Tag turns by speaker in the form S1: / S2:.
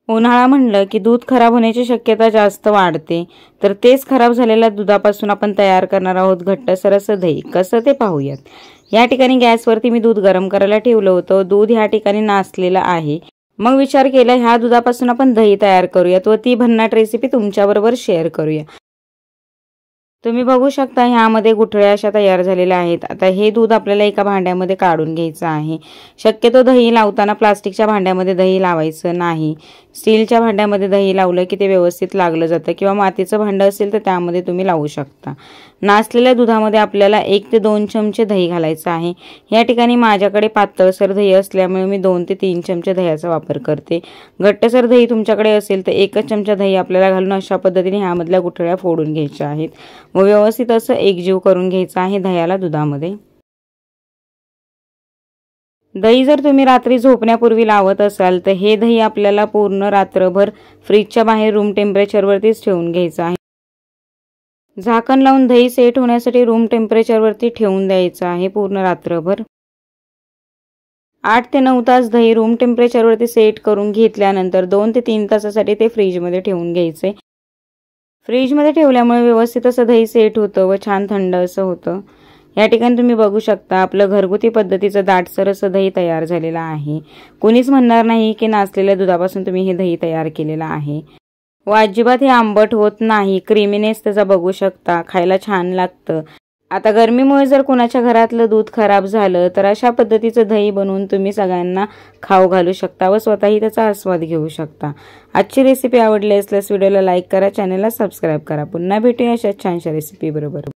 S1: उन्हाळा म्हणलं की दूध खराब होण्याची शक्यता जास्त वाढते, तर तेच खराब झालेल्या दुधापासून आपण तयार करणार आहोत घट्टसर असं दही. कसं ते पाहूयात. या ठिकाणी गॅसवरती मी दूध गरम करायला ठेवलं होतं. दूध ह्या ठिकाणी नासलेलं आहे. मग विचार केला ह्या दुधापासून आपण दही तयार करूयात व ती भन्नाट रेसिपी तुमच्याबरोबर शेअर करूया. तुम्ही बघू शकता ह्यामध्ये गुठळ्या अशा तयार झालेल्या आहेत. आता हे दूध आपल्याला एका भांड्यामध्ये काढून घ्यायचं आहे. शक्यतो दही लावताना प्लास्टिकच्या भांड्यामध्ये दही लावायचं नाही. स्टीलच्या भांड्यामध्ये दही लावलं की ते व्यवस्थित लागलं जातं किंवा मातीचं भांडं असेल तर त्यामध्ये तुम्ही लावू शकता. नासलेल्या दुधामध्ये आपल्याला 1 ते 2 चमचे दही घालायचं आहे. या ठिकाणी माझ्याकडे पातळसर दही असल्यामुळे मी 2 ते 3 चमचे दह्याचा वापर करते. घट्टसर दही तुमच्याकडे असेल तर 1 चमचा दही आपल्याला घालून अशा पद्धतीने ह्यामधल्या गुठळ्या फोडून घ्यायच्या आहेत व व्यवस्थित असं एकजीव करून घ्यायचं आहे दह्याला दुधामध्ये. दही जर तुम्ही रात्री झोपण्यापूर्वी लावत असाल तर हे दही आपल्याला पूर्ण रात्रभर फ्रीजच्या बाहेर रूम टेम्परेचरवरतीच ठेवून घ्यायचं आहे. झाकण लावून दही सेट होण्यासाठी रूम टेम्परेचरवरती ठेवून द्यायचं आहे पूर्ण रात्रभर. 8 ते 9 तास दही रूम टेम्परेचरवरती सेट करून घेतल्यानंतर 2 ते 3 तासासाठी ते फ्रीजमध्ये ठेवून घ्यायचे. फ्रीजमध्ये ठेवल्यामुळे व्यवस्थित असं दही सेट होतं व छान थंड असं होतं. या ठिकाणी तुम्ही बघू शकता आपलं घरगुती पद्धतीचं दाटसर असं दही तयार झालेलं आहे. कोणीच म्हणणार नाही की नासलेल्या दुधापासून तुम्ही हे दही तयार केलेलं आहे व अजिबात हे आंबट होत नाही. क्रीमीनेस त्याचा बघू शकता, खायला छान लागतं. आता गरमीमुळे जर कोणाच्या घरातलं दूध खराब झालं तर अशा पद्धतीचं दही बनवून तुम्ही सगळ्यांना खाऊ घालू शकता व स्वतःही त्याचा आस्वाद घेऊ शकता. आजची रेसिपी आवडली असल्यास व्हिडिओला लाईक करा, चॅनलला सबस्क्राईब करा. पुन्हा भेटूया अशा छानशा रेसिपी बरोबर.